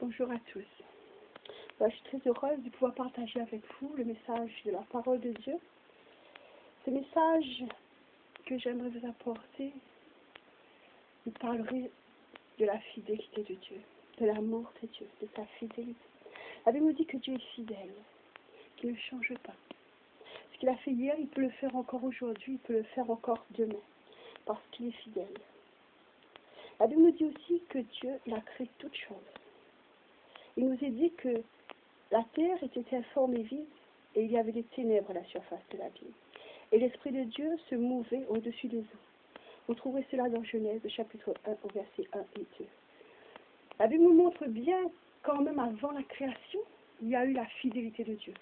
Bonjour à tous. Je suis très heureuse de pouvoir partager avec vous le message de la parole de Dieu. Ce message que j'aimerais vous apporter, vous parlerai de la fidélité de Dieu, de l'amour de Dieu, de sa fidélité. La Bible nous dit que Dieu est fidèle, qu'il ne change pas. Ce qu'il a fait hier, il peut le faire encore aujourd'hui, il peut le faire encore demain, parce qu'il est fidèle. La Bible nous dit aussi que Dieu, il a créé toutes choses. Il nous est dit que la terre était informe et vide, et il y avait des ténèbres à la surface de l'abîme. Et l'Esprit de Dieu se mouvait au-dessus des eaux. Vous trouverez cela dans Genèse, chapitre 1, au verset 1 et 2. La Bible nous montre bien, quand même avant la création, il y a eu la fidélité de Dieu.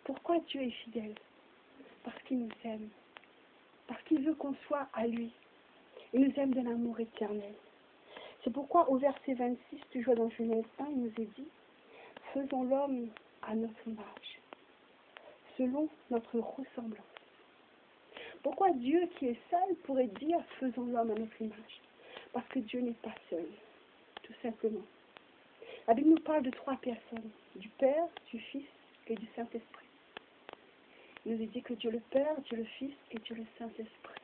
Pourquoi Dieu est fidèle? Parce qu'il nous aime. Parce qu'il veut qu'on soit à lui. Il nous aime d'un amour éternel. C'est pourquoi au verset 26, toujours dans Genèse 1, il nous est dit « Faisons l'homme à notre image, selon notre ressemblance. » Pourquoi Dieu qui est seul pourrait dire « Faisons l'homme à notre image » ? Parce que Dieu n'est pas seul, tout simplement. La Bible nous parle de trois personnes, du Père, du Fils et du Saint-Esprit. Il nous est dit que Dieu le Père, Dieu le Fils et Dieu le Saint-Esprit.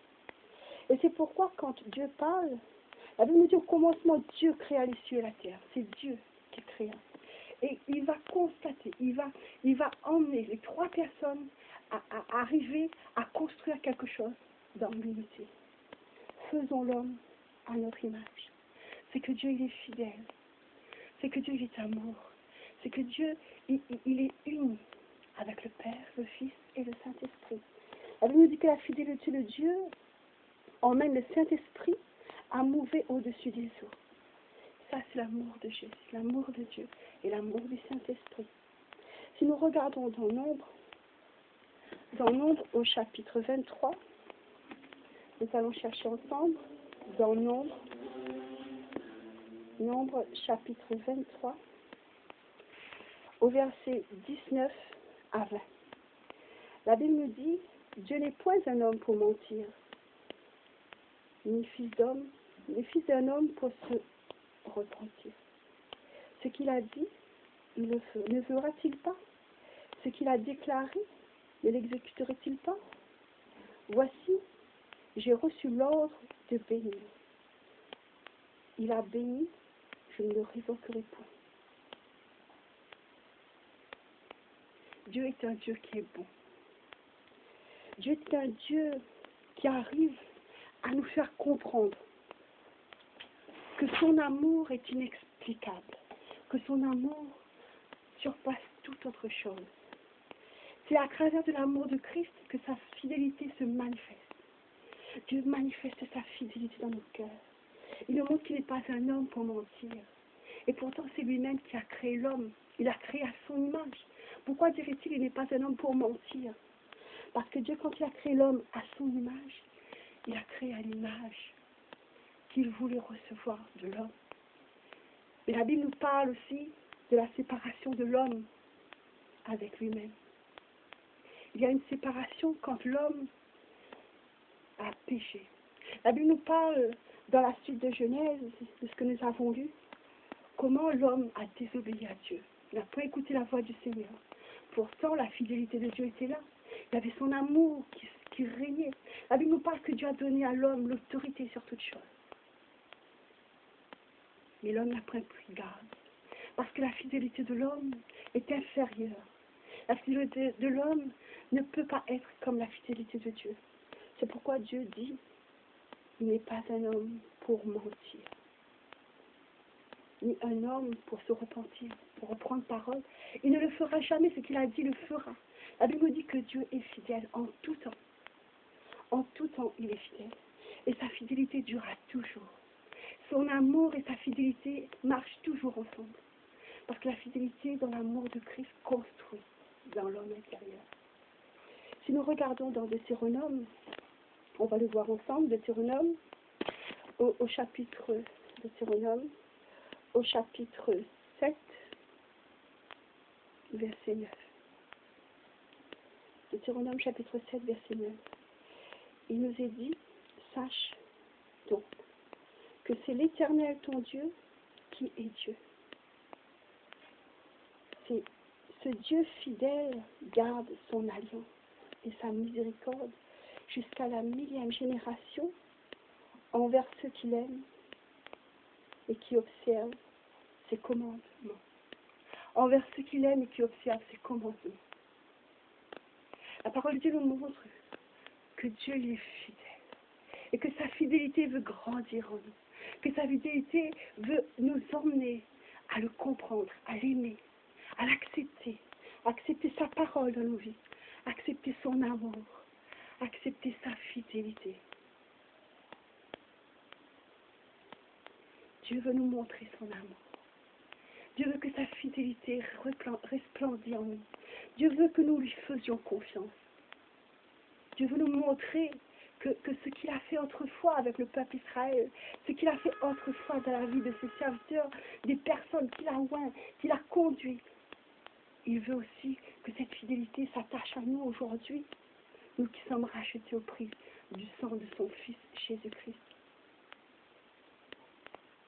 Et c'est pourquoi quand Dieu parle, la Bible nous dit au commencement, Dieu créa les cieux et la terre. C'est Dieu qui créa. Et il va constater, il va emmener les trois personnes à arriver à construire quelque chose dans l'unité. Faisons l'homme à notre image. C'est que Dieu, il est fidèle. C'est que Dieu, il est amour. C'est que Dieu, il est uni avec le Père, le Fils et le Saint-Esprit. La Bible nous dit que la fidélité de Dieu emmène le Saint-Esprit à mouver au-dessus des eaux. Ça, c'est l'amour de Jésus, l'amour de Dieu et l'amour du Saint-Esprit. Si nous regardons dans Nombre au chapitre 23, nous allons chercher ensemble dans Nombre chapitre 23, au verset 19 à 20. La Bible nous dit, Dieu n'est point un homme pour mentir, ni fils d'un homme pour se repentir. Ce qu'il a dit, il le fait. Ne fera-t-il pas? Ce qu'il a déclaré, ne l'exécuterait-il pas? Voici, j'ai reçu l'ordre de bénir. Il a béni, je ne le révoquerai point. Dieu est un Dieu qui est bon. Dieu est un Dieu qui arrive à nous faire comprendre que son amour est inexplicable, que son amour surpasse toute autre chose. C'est à travers de l'amour de Christ que sa fidélité se manifeste. Dieu manifeste sa fidélité dans nos cœurs. Il nous montre qu'il n'est pas un homme pour mentir. Et pourtant, c'est lui-même qui a créé l'homme. Il a créé à son image. Pourquoi dirait-il qu'il n'est pas un homme pour mentir? Parce que Dieu, quand il a créé l'homme à son image, il a créé à l'image qu'il voulait recevoir de l'homme. Mais la Bible nous parle aussi de la séparation de l'homme avec lui-même. Il y a une séparation quand l'homme a péché. La Bible nous parle dans la suite de Genèse, de ce que nous avons lu, comment l'homme a désobéi à Dieu. Il n'a pas écouté la voix du Seigneur. Pourtant, la fidélité de Dieu était là. Il avait son amour qui régnait. La Bible nous parle que Dieu a donné à l'homme l'autorité sur toute chose. Mais l'homme n'a pas pris garde. Parce que la fidélité de l'homme est inférieure. La fidélité de l'homme ne peut pas être comme la fidélité de Dieu. C'est pourquoi Dieu dit, il n'est pas un homme pour mentir, ni un homme pour se repentir, pour reprendre parole. Il ne le fera jamais, ce qu'il a dit, il le fera. La Bible nous dit que Dieu est fidèle en tout temps. En tout temps, il est fidèle. Et sa fidélité durera toujours. Son amour et sa fidélité marchent toujours ensemble. Parce que la fidélité dans l'amour de Christ construit dans l'homme intérieur. Si nous regardons dans Deutéronome, on va le voir ensemble, Deutéronome, au chapitre Deutéronome, au chapitre 7, verset 9. Deutéronome chapitre 7, verset 9. Il nous est dit, sache donc que c'est l'Éternel ton Dieu qui est Dieu. Dieu fidèle garde son alliance et sa miséricorde jusqu'à la 1000e génération envers ceux qu'il aime et qui observent ses commandements. Envers ceux qu'il aime et qui observent ses commandements. La parole de Dieu nous montre que Dieu lui est fidèle et que sa fidélité veut grandir en nous, que sa fidélité veut nous emmener à le comprendre, à l'aimer, à l'accepter, accepter sa parole dans nos vies, accepter son amour, accepter sa fidélité. Dieu veut nous montrer son amour. Dieu veut que sa fidélité resplendisse en nous. Dieu veut que nous lui faisions confiance. Dieu veut nous montrer que ce qu'il a fait autrefois avec le peuple Israël, ce qu'il a fait autrefois dans la vie de ses serviteurs, des personnes qu'il a oint, qu'il a conduit, il veut aussi que cette fidélité s'attache à nous aujourd'hui, nous qui sommes rachetés au prix du sang de son Fils Jésus-Christ.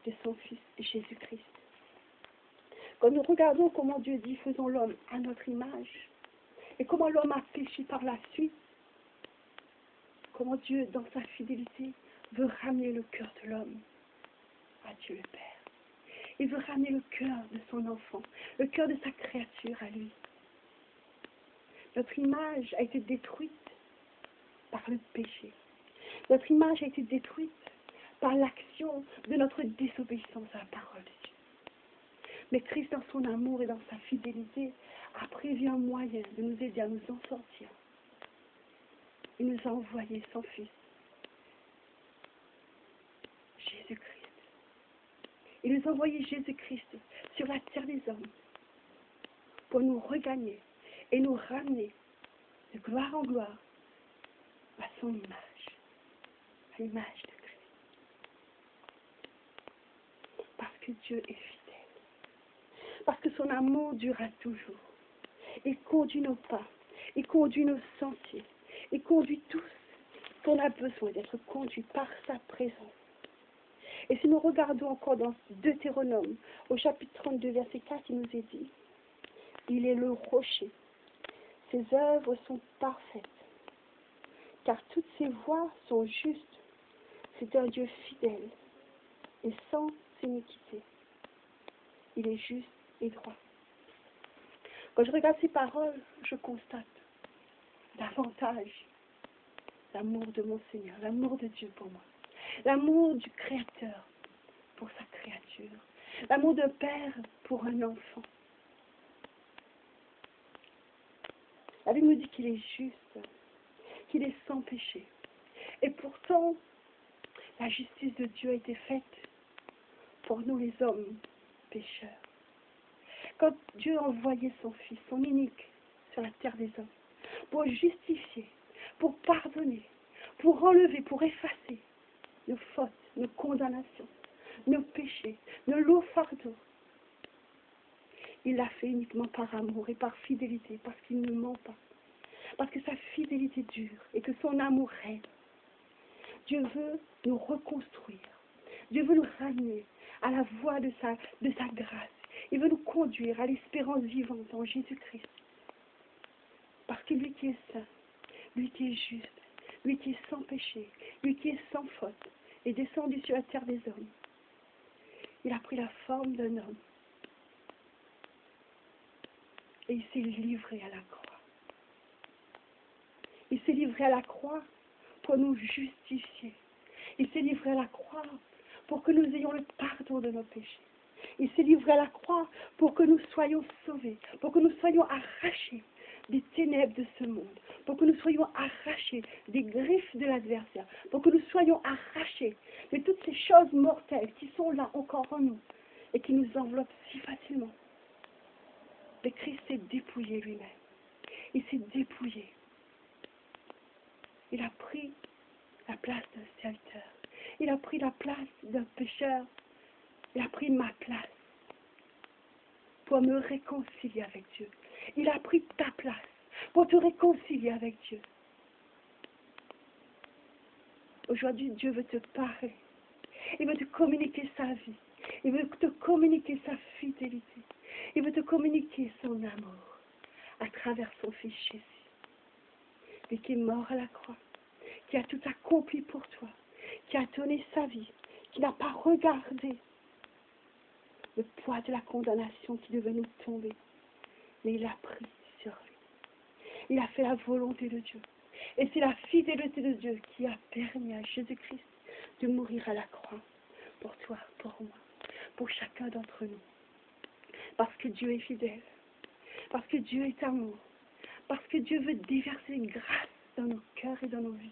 De son Fils Jésus-Christ. Quand nous regardons comment Dieu dit, faisons l'homme à notre image, et comment l'homme a péché par la suite, comment Dieu, dans sa fidélité, veut ramener le cœur de l'homme à Dieu le Père. Il veut ramener le cœur de son enfant, le cœur de sa créature à lui. Notre image a été détruite par le péché. Notre image a été détruite par l'action de notre désobéissance à la parole de Dieu. Mais Christ, dans son amour et dans sa fidélité, a prévu un moyen de nous aider à nous en sortir. Il nous a envoyé son Fils, Jésus-Christ. Il nous a envoyé Jésus-Christ sur la terre des hommes pour nous regagner et nous ramener de gloire en gloire à son image, à l'image de Christ. Parce que Dieu est fidèle. Parce que son amour durera toujours. Il conduit nos pas, il conduit nos sentiers, il conduit tout ce qu'on a besoin d'être conduit par sa présence. Et si nous regardons encore dans Deutéronome, au chapitre 32, verset 4, il nous est dit, il est le rocher, ses œuvres sont parfaites, car toutes ses voies sont justes. C'est un Dieu fidèle et sans iniquité. Il est juste et droit. Quand je regarde ces paroles, je constate davantage l'amour de mon Seigneur, l'amour de Dieu pour moi, l'amour du Créateur pour sa créature, l'amour d'un père pour un enfant. La Bible nous dit qu'il est juste, qu'il est sans péché. Et pourtant, la justice de Dieu a été faite pour nous les hommes pécheurs. Quand Dieu a envoyé son Fils, son unique, sur la terre des hommes, pour justifier, pour pardonner, pour enlever, pour effacer nos fautes, nos condamnations, nos péchés, nos lourds fardeaux, il l'a fait uniquement par amour et par fidélité, parce qu'il ne ment pas, parce que sa fidélité dure et que son amour règne. Dieu veut nous reconstruire. Dieu veut nous ramener à la voie de sa grâce. Il veut nous conduire à l'espérance vivante en Jésus-Christ. Parce que lui qui est saint, lui qui est juste, lui qui est sans péché, lui qui est sans faute, est descendu sur la terre des hommes. Il a pris la forme d'un homme. Et il s'est livré à la croix. Il s'est livré à la croix pour nous justifier. Il s'est livré à la croix pour que nous ayons le pardon de nos péchés. Il s'est livré à la croix pour que nous soyons sauvés, pour que nous soyons arrachés des ténèbres de ce monde, pour que nous soyons arrachés des griffes de l'adversaire, pour que nous soyons arrachés de toutes ces choses mortelles qui sont là encore en nous et qui nous enveloppent si facilement. Mais Christ s'est dépouillé lui-même. Il s'est dépouillé. Il a pris la place d'un serviteur. Il a pris la place d'un pécheur. Il a pris ma place pour me réconcilier avec Dieu. Il a pris ta place pour te réconcilier avec Dieu. Aujourd'hui, Dieu veut te parler. Il veut te communiquer sa vie. Il veut te communiquer sa fidélité. Il veut te communiquer son amour. travers son Fils Jésus, lui qui est mort à la croix, qui a tout accompli pour toi, qui a donné sa vie, qui n'a pas regardé le poids de la condamnation qui devait nous tomber, mais il a pris sur lui. Il a fait la volonté de Dieu. Et c'est la fidélité de Dieu qui a permis à Jésus-Christ de mourir à la croix pour toi, pour moi, pour chacun d'entre nous. Parce que Dieu est fidèle, parce que Dieu est amour, parce que Dieu veut déverser une grâce dans nos cœurs et dans nos vies.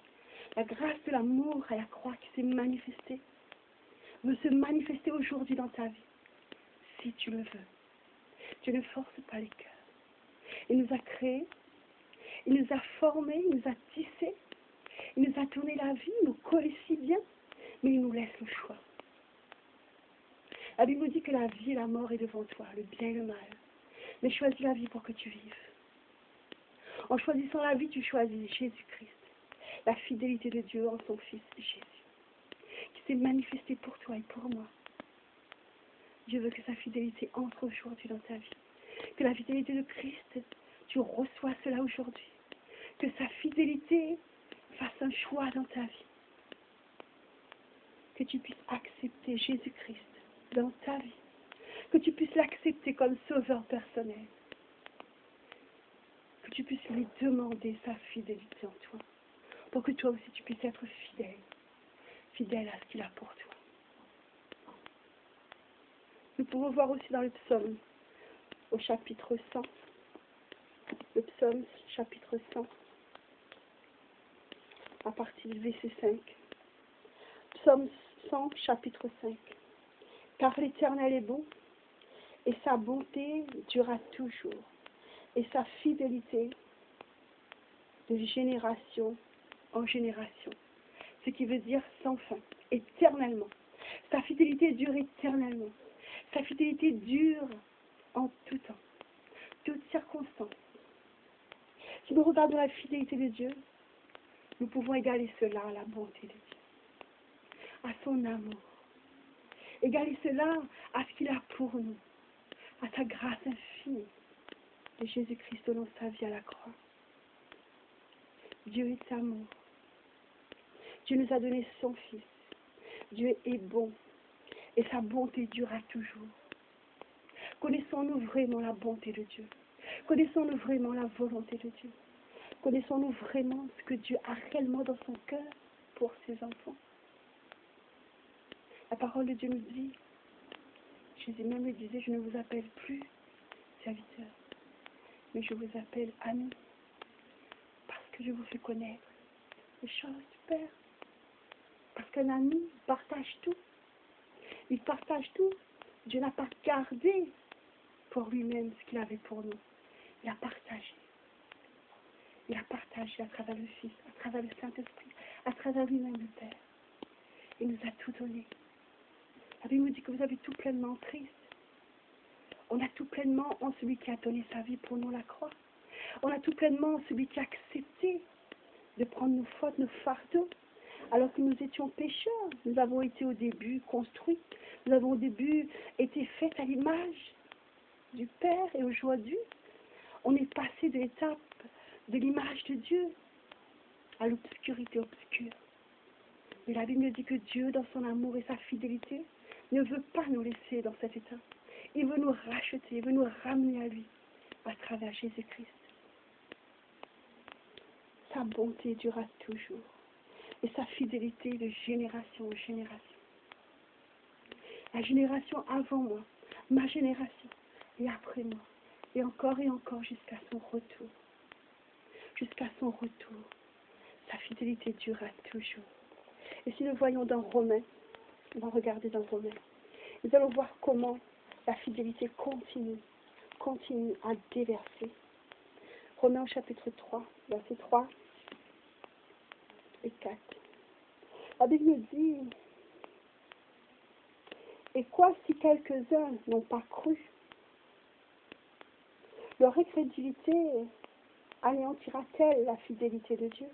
La grâce de l'amour à la croix qui s'est manifestée veut se manifester aujourd'hui dans ta vie, si tu le veux. Dieu ne force pas les cœurs. Il nous a créés, il nous a formés, il nous a tissés, il nous a donné la vie, il nous connaît si bien, mais il nous laisse le choix. La Bible nous dit que la vie et la mort est devant toi, le bien et le mal. Mais choisis la vie pour que tu vives. En choisissant la vie, tu choisis Jésus-Christ, la fidélité de Dieu en son Fils Jésus, qui s'est manifesté pour toi et pour moi. Dieu veut que sa fidélité entre aujourd'hui dans ta vie. Que la fidélité de Christ, tu reçois cela aujourd'hui. Que sa fidélité fasse un choix dans ta vie. Que tu puisses accepter Jésus-Christ dans ta vie. Que tu puisses l'accepter comme sauveur personnel. Que tu puisses lui demander sa fidélité en toi. Pour que toi aussi tu puisses être fidèle. Fidèle à ce qu'il a pour toi. Nous pouvons voir aussi dans le psaume, au chapitre 100, le psaume chapitre 100, à partir du verset 5. Psaume 100, chapitre 5. Car l'Éternel est bon, et sa bonté durera toujours, et sa fidélité de génération en génération. Ce qui veut dire sans fin, éternellement. Sa fidélité dure éternellement. Sa fidélité dure en tout temps, toutes circonstances. Si nous regardons la fidélité de Dieu, nous pouvons égaler cela à la bonté de Dieu, à son amour. Égaler cela à ce qu'il a pour nous, à sa grâce infinie de Jésus-Christ donnant sa vie à la croix. Dieu est amour. Dieu nous a donné son Fils. Dieu est bon et sa bonté durera toujours. Connaissons-nous vraiment la bonté de Dieu? Connaissons-nous vraiment la volonté de Dieu? Connaissons-nous vraiment ce que Dieu a réellement dans son cœur pour ses enfants? La parole de Dieu nous dit, Jésus même le disait, je ne vous appelle plus serviteurs, mais je vous appelle amis, parce que je vous fais connaître les choses du Père. Parce qu'un ami partage tout. Il partage tout. Dieu n'a pas gardé pour lui-même ce qu'il avait pour nous. Il a partagé. Il a partagé à travers le Fils, à travers le Saint-Esprit, à travers lui-même le Père. Il nous a tout donné. La Bible nous dit que vous avez tout pleinement en Christ. On a tout pleinement en celui qui a donné sa vie pour nous à la croix. On a tout pleinement en celui qui a accepté de prendre nos fautes, nos fardeaux. Alors que nous étions pécheurs, nous avons été au début construits. Nous avons au début été faits à l'image du Père. Et aujourd'hui, on est passé de l'étape de l'image de Dieu à l'obscurité obscure. Mais la Bible nous dit que Dieu, dans son amour et sa fidélité, ne veut pas nous laisser dans cet état. Il veut nous racheter, il veut nous ramener à lui à travers Jésus-Christ. Sa bonté durera toujours et sa fidélité de génération en génération. La génération avant moi, ma génération et après moi, et encore jusqu'à son retour. Jusqu'à son retour, sa fidélité durera toujours. Et si nous voyons dans Romains, on va regarder dans Romains, nous allons voir comment la fidélité continue à déverser. Romains au chapitre 3, versets 3 et 4. La Bible nous dit, et quoi si quelques-uns n'ont pas cru? Leur incrédulité anéantira-t-elle la fidélité de Dieu?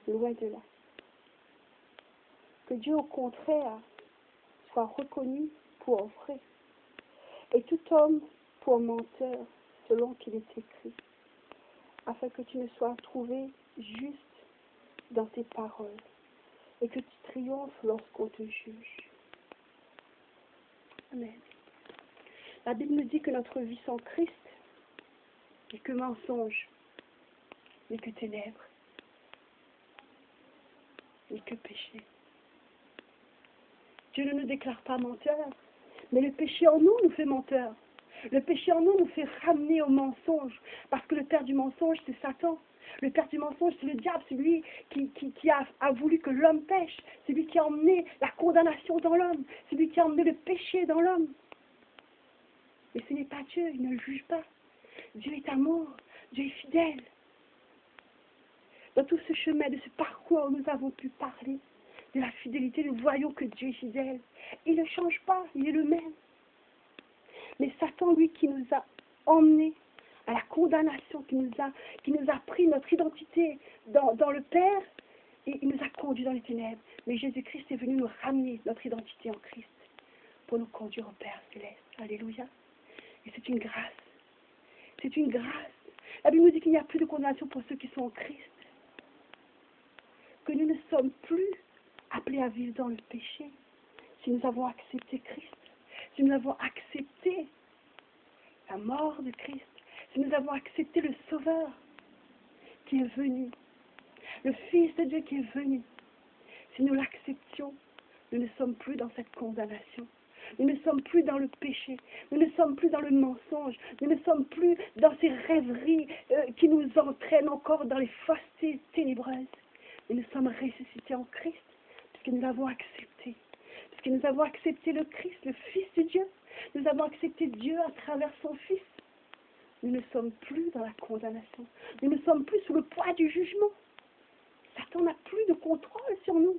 Loin de là. Que Dieu, au contraire, soit reconnu pour vrai, et tout homme pour menteur, selon qu'il est écrit, afin que tu ne sois trouvé juste dans tes paroles et que tu triomphes lorsqu'on te juge. Amen. La Bible nous dit que notre vie sans Christ n'est que mensonge, n'est que ténèbres, n'est que péché. Dieu ne nous déclare pas menteurs, mais le péché en nous fait menteurs. Le péché en nous fait ramener au mensonge, parce que le père du mensonge, c'est Satan. Le père du mensonge, c'est le diable, c'est lui qui a voulu que l'homme pêche. C'est lui qui a emmené la condamnation dans l'homme. C'est lui qui a emmené le péché dans l'homme. Mais ce n'est pas Dieu, il ne le juge pas. Dieu est amour, Dieu est fidèle. Dans tout ce chemin, de ce parcours où nous avons pu parler de la fidélité, nous voyons que Dieu est fidèle. Il ne change pas, il est le même. Mais Satan, lui, qui nous a emmenés à la condamnation, qui nous a pris notre identité dans le Père, et il nous a conduits dans les ténèbres. Mais Jésus-Christ est venu nous ramener notre identité en Christ pour nous conduire au Père céleste. Alléluia. Et c'est une grâce. C'est une grâce. La Bible nous dit qu'il n'y a plus de condamnation pour ceux qui sont en Christ. Que nous ne sommes plus appelés à vivre dans le péché si nous avons accepté Christ. Si nous avons accepté la mort de Christ, si nous avons accepté le Sauveur qui est venu, le Fils de Dieu qui est venu, si nous l'acceptions, nous ne sommes plus dans cette condamnation. Nous ne sommes plus dans le péché, nous ne sommes plus dans le mensonge, nous ne sommes plus dans ces rêveries qui nous entraînent encore dans les faussetés ténébreuses. Nous sommes ressuscités en Christ, puisque nous l'avons accepté. Parce que nous avons accepté le Christ, le Fils de Dieu. Nous avons accepté Dieu à travers son Fils. Nous ne sommes plus dans la condamnation. Nous ne sommes plus sous le poids du jugement. Satan n'a plus de contrôle sur nous.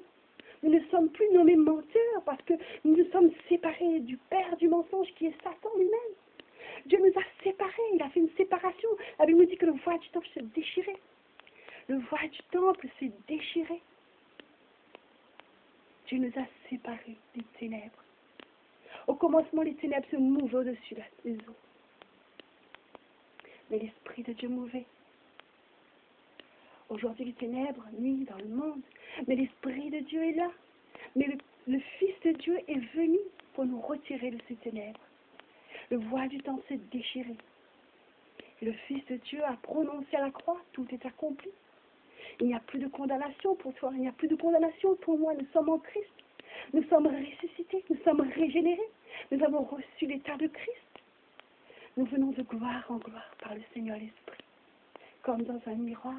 Nous ne sommes plus nommés menteurs parce que nous nous sommes séparés du père du mensonge qui est Satan lui-même. Dieu nous a séparés. Il a fait une séparation. La Bible nous dit que le voile du temple s'est déchiré. Le voile du temple s'est déchiré. Dieu nous a séparés des ténèbres. Au commencement, les ténèbres se mouvaient au-dessus des eaux. Mais l'Esprit de Dieu mouvait. Aujourd'hui, les ténèbres nuisent dans le monde. Mais l'Esprit de Dieu est là. Mais le Fils de Dieu est venu pour nous retirer de ces ténèbres. Le voile du temple s'est déchiré. Et le Fils de Dieu a prononcé à la croix, tout est accompli. Il n'y a plus de condamnation pour toi, il n'y a plus de condamnation pour moi. Nous sommes en Christ. Nous sommes ressuscités, nous sommes régénérés. Nous avons reçu l'état de Christ. Nous venons de gloire en gloire par le Seigneur l'Esprit, comme dans un miroir.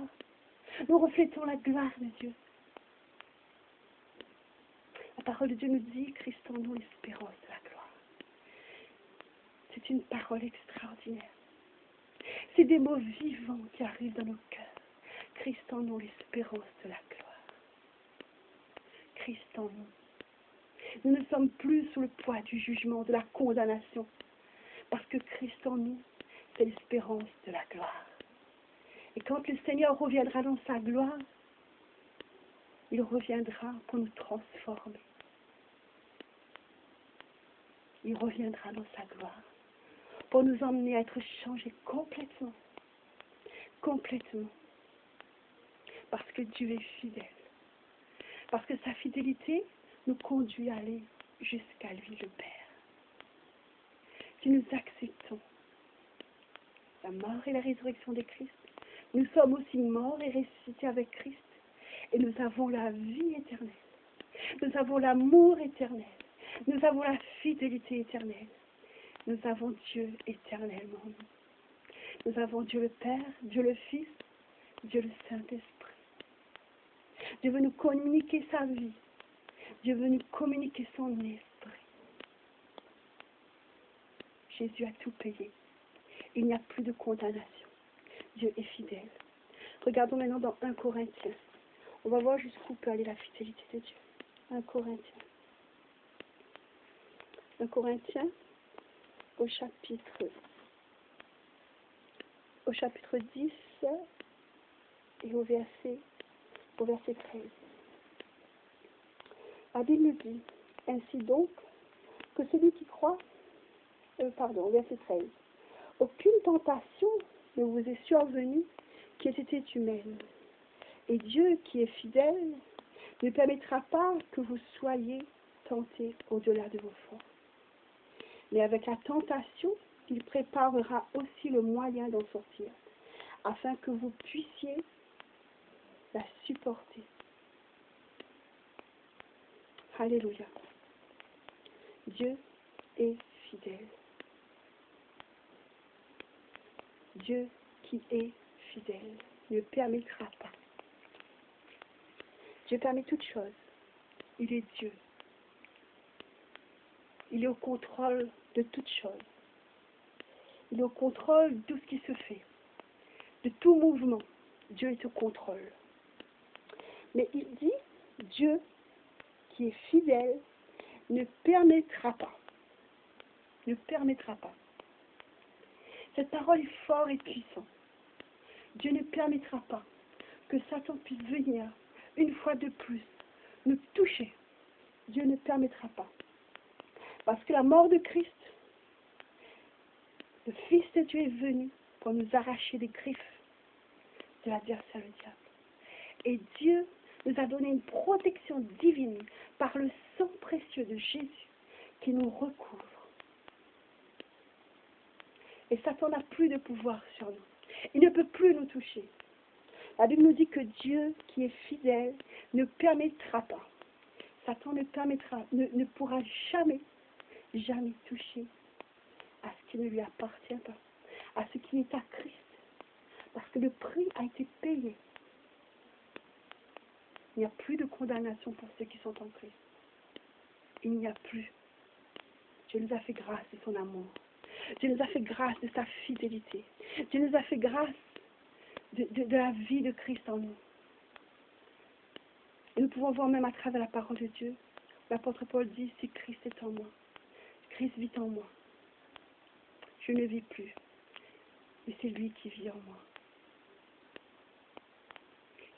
Nous reflétons la gloire de Dieu. La parole de Dieu nous dit, Christ en nous, l'espérance de la gloire. C'est une parole extraordinaire. C'est des mots vivants qui arrivent dans nos cœurs. Christ en nous, l'espérance de la gloire. Christ en nous. Nous ne sommes plus sous le poids du jugement, de la condamnation. Parce que Christ en nous, c'est l'espérance de la gloire. Et quand le Seigneur reviendra dans sa gloire, il reviendra pour nous transformer. Il reviendra dans sa gloire pour nous emmener à être changés complètement. Complètement. Parce que Dieu est fidèle. Parce que sa fidélité nous conduit à aller jusqu'à lui, le Père. Si nous acceptons la mort et la résurrection de Christ, nous sommes aussi morts et ressuscités avec Christ. Et nous avons la vie éternelle. Nous avons l'amour éternel. Nous avons la fidélité éternelle. Nous avons Dieu éternellement en nous. Nous avons Dieu le Père, Dieu le Fils, Dieu le Saint-Esprit. Dieu veut nous communiquer sa vie. Dieu veut nous communiquer son esprit. Jésus a tout payé. Il n'y a plus de condamnation. Dieu est fidèle. Regardons maintenant dans 1 Corinthiens. On va voir jusqu'où peut aller la fidélité de Dieu. 1 Corinthiens. 1 Corinthiens au chapitre 10 et au verset 13. La Bible nous dit, ainsi donc, que celui qui croit, verset 13, Aucune tentation ne vous est survenue qui ait été humaine. Et Dieu, qui est fidèle, ne permettra pas que vous soyez tentés au-delà de vos forces. Mais avec la tentation, il préparera aussi le moyen d'en sortir, afin que vous puissiez la supporter. Alléluia. Dieu est fidèle. Dieu qui est fidèle ne permettra pas. Dieu permet toutes choses. Il est Dieu. Il est au contrôle de toutes choses. Il est au contrôle de tout ce qui se fait. De tout mouvement. Dieu est au contrôle. Mais il dit, Dieu qui est fidèle ne permettra pas. Ne permettra pas. Cette parole est forte et puissante. Dieu ne permettra pas que Satan puisse venir une fois de plus nous toucher. Dieu ne permettra pas. Parce que la mort de Christ, le Fils de Dieu est venu pour nous arracher des griffes de l'adversaire, le diable. Et Dieu nous a donné une protection divine par le sang précieux de Jésus qui nous recouvre. Et Satan n'a plus de pouvoir sur nous. Il ne peut plus nous toucher. La Bible nous dit que Dieu, qui est fidèle, ne permettra pas. Satan ne pourra jamais toucher à ce qui ne lui appartient pas, à ce qui est à Christ. Parce que le prix a été payé. Il n'y a plus de condamnation pour ceux qui sont en Christ. Il n'y a plus. Dieu nous a fait grâce de son amour. Dieu nous a fait grâce de sa fidélité. Dieu nous a fait grâce de la vie de Christ en nous. Et nous pouvons voir même à travers la parole de Dieu, l'apôtre Paul dit, si Christ est en moi, Christ vit en moi. Je ne vis plus, mais c'est lui qui vit en moi.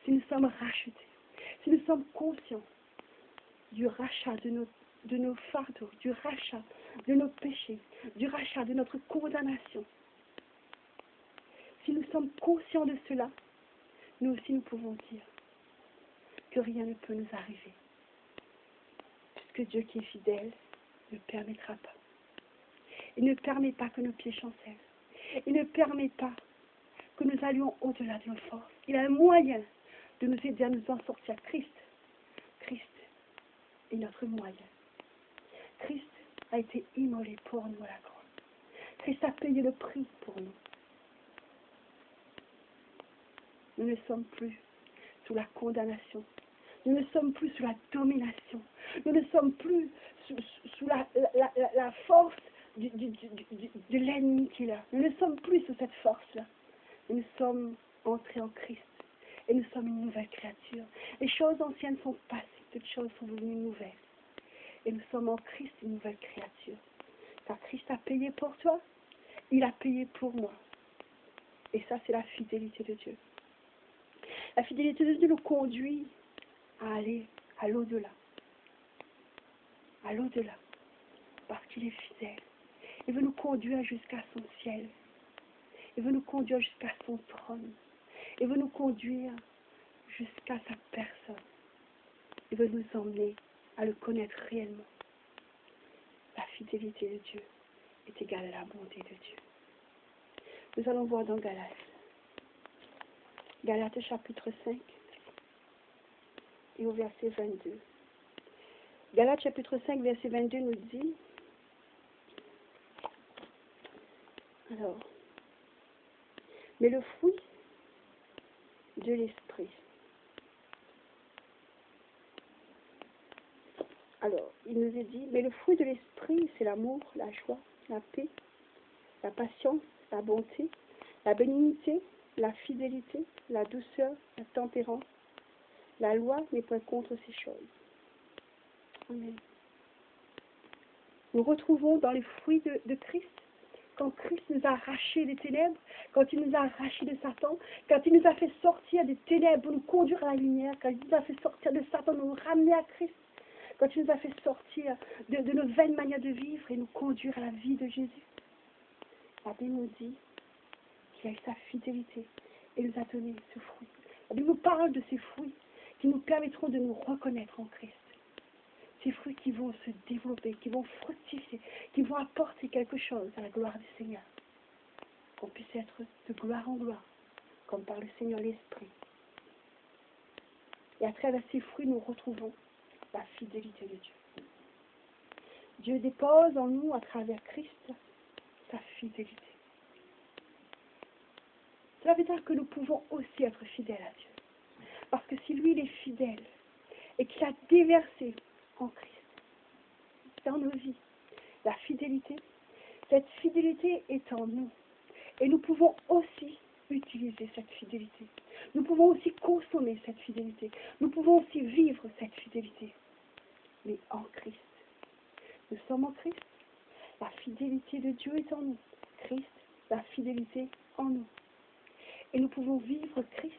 Si nous sommes rachetés, si nous sommes conscients du rachat de nos fardeaux, du rachat de nos péchés, du rachat de notre condamnation, si nous sommes conscients de cela, nous aussi nous pouvons dire que rien ne peut nous arriver. Puisque Dieu qui est fidèle ne permettra pas. Il ne permet pas que nos pieds chancellent. Il ne permet pas que nous allions au-delà de nos forces. Il a un moyen de nous aider à nous en sortir. Christ est notre moyen. Christ a été immolé pour nous à la croix. Christ a payé le prix pour nous. Nous ne sommes plus sous la condamnation. Nous ne sommes plus sous la domination. Nous ne sommes plus sous la force de l'ennemi qui est là. Nous ne sommes plus sous cette force-là. Nous sommes entrés en Christ. Et nous sommes une nouvelle créature. Les choses anciennes sont passées. Toutes choses sont devenues nouvelles. Et nous sommes en Christ une nouvelle créature. Car Christ a payé pour toi. Il a payé pour moi. Et ça, c'est la fidélité de Dieu. La fidélité de Dieu nous conduit à aller à l'au-delà. À l'au-delà. Parce qu'il est fidèle. Il veut nous conduire jusqu'à son ciel. Il veut nous conduire jusqu'à son trône. Il veut nous conduire jusqu'à sa personne. Il veut nous emmener à le connaître réellement. La fidélité de Dieu est égale à la bonté de Dieu. Nous allons voir dans Galates. Galates chapitre 5 et au verset 22. Galates chapitre 5 verset 22 nous dit, alors, mais le fruit de l'esprit. Alors, il nous est dit, mais le fruit de l'esprit, c'est l'amour, la joie, la paix, la patience, la bonté, la bénignité, la fidélité, la douceur, la tempérance. La loi n'est point contre ces choses. Amen. Nous retrouvons dans les fruits de Christ, quand Christ nous a arrachés des ténèbres, quand il nous a arrachés de Satan, quand il nous a fait sortir des ténèbres pour nous conduire à la lumière, quand il nous a fait sortir de Satan, nous ramener à Christ, quand il nous a fait sortir de nos vaines manières de vivre et nous conduire à la vie de Jésus. La Bible nous dit qu'il a eu sa fidélité et nous a donné ce fruit. La Bible nous parle de ces fruits qui nous permettront de nous reconnaître en Christ. Ces fruits qui vont se développer, qui vont fructifier, qui vont apporter quelque chose à la gloire du Seigneur. Qu'on puisse être de gloire en gloire, comme par le Seigneur l'Esprit. Et à travers ces fruits, nous retrouvons la fidélité de Dieu. Dieu dépose en nous, à travers Christ, sa fidélité. Cela veut dire que nous pouvons aussi être fidèles à Dieu. Parce que si lui, il est fidèle et qu'il a déversé en Christ dans nos vies la fidélité, cette fidélité est en nous. Et nous pouvons aussi utiliser cette fidélité. Nous pouvons aussi consommer cette fidélité. Nous pouvons aussi vivre cette fidélité. Mais en Christ. Nous sommes en Christ. La fidélité de Dieu est en nous. Christ, la fidélité en nous. Et nous pouvons vivre Christ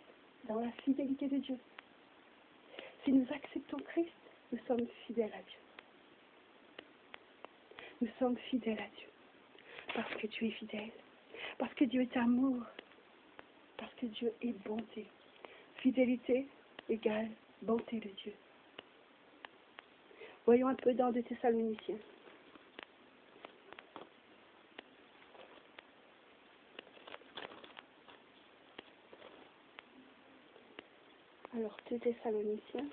dans la fidélité de Dieu. Si nous acceptons Christ, nous sommes fidèles à Dieu. Nous sommes fidèles à Dieu. Parce que Dieu est fidèle. Parce que Dieu est amour. Parce que Dieu est bonté. Fidélité égale bonté de Dieu. Voyons un peu dans 2 Thessaloniciens. Alors, 2 Thessaloniciens.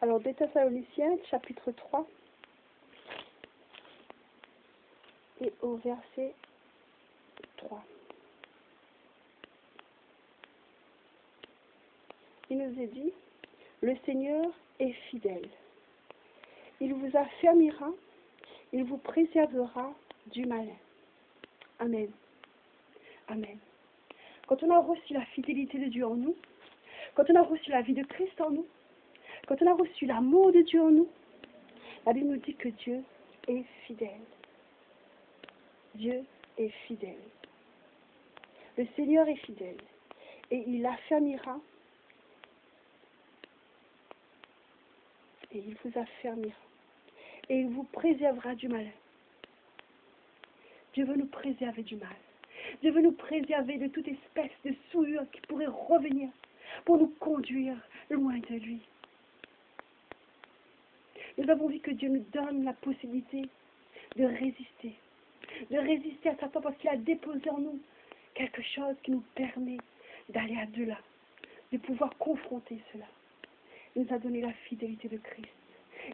Alors, 2 Thessaloniciens, chapitre 3, et au verset 3. Il nous est dit, le Seigneur est fidèle. Il vous affermira, il vous préservera du malin. Amen. Amen. Quand on a reçu la fidélité de Dieu en nous, quand on a reçu la vie de Christ en nous, quand on a reçu l'amour de Dieu en nous, la Bible nous dit que Dieu est fidèle. Dieu est fidèle. Le Seigneur est fidèle. Et il affermira. Et il vous affermira. Et il vous préservera du mal. Dieu veut nous préserver du mal. Dieu veut nous préserver de toute espèce de souillure qui pourrait revenir pour nous conduire loin de lui. Nous avons vu que Dieu nous donne la possibilité de résister à Satan parce qu'il a déposé en nous quelque chose qui nous permet d'aller au-delà, de pouvoir confronter cela. Il nous a donné la fidélité de Christ.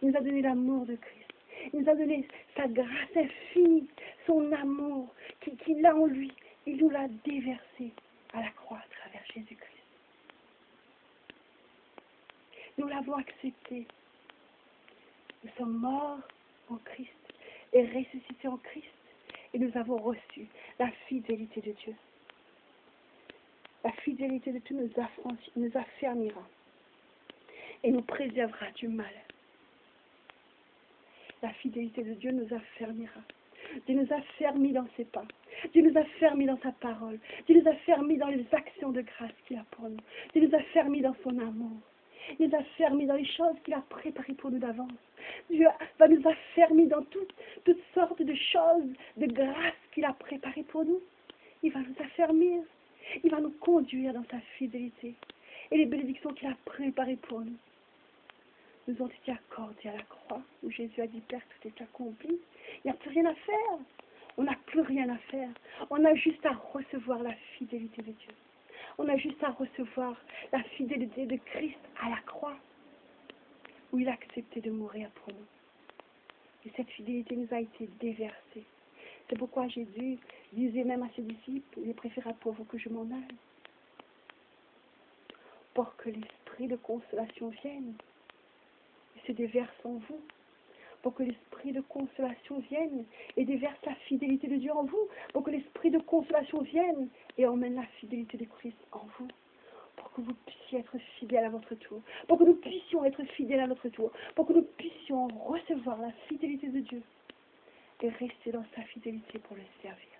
Il nous a donné l'amour de Christ. Il nous a donné sa grâce infinie, son amour qu'il a en lui. Il nous l'a déversé à la croix à travers Jésus-Christ. Nous l'avons accepté. Nous sommes morts en Christ et ressuscités en Christ. Et nous avons reçu la fidélité de Dieu. La fidélité de Dieu nous affermira et nous préservera du mal. La fidélité de Dieu nous affermira. Dieu nous a fermis dans ses pas. Dieu nous a fermis dans sa parole. Dieu nous a fermis dans les actions de grâce qu'il a pour nous. Dieu nous a fermis dans son amour. Il nous a fermis dans les choses qu'il a préparées pour nous d'avance. Dieu va nous affermir dans toutes sortes de choses, de grâce qu'il a préparées pour nous. Il va nous affermir. Il va nous conduire dans sa fidélité. Et les bénédictions qu'il a préparées pour nous nous ont été accordées à la croix, où Jésus a dit, Père, tout est accompli. Il n'y a plus rien à faire. On n'a plus rien à faire. On a juste à recevoir la fidélité de Dieu. On a juste à recevoir la fidélité de Christ à la croix, où il a accepté de mourir pour nous. Et cette fidélité nous a été déversée. C'est pourquoi Jésus disait même à ses disciples, il est préférable pour vous que je m'en aille, pour que l'esprit de consolation vienne et se déverse en vous, pour que l'esprit de consolation vienne et déverse la fidélité de Dieu en vous, pour que l'esprit de consolation vienne et emmène la fidélité de Christ en vous, pour que vous puissiez être fidèles à votre tour, pour que nous puissions être fidèles à notre tour, pour que nous puissions recevoir la fidélité de Dieu et rester dans sa fidélité pour le servir.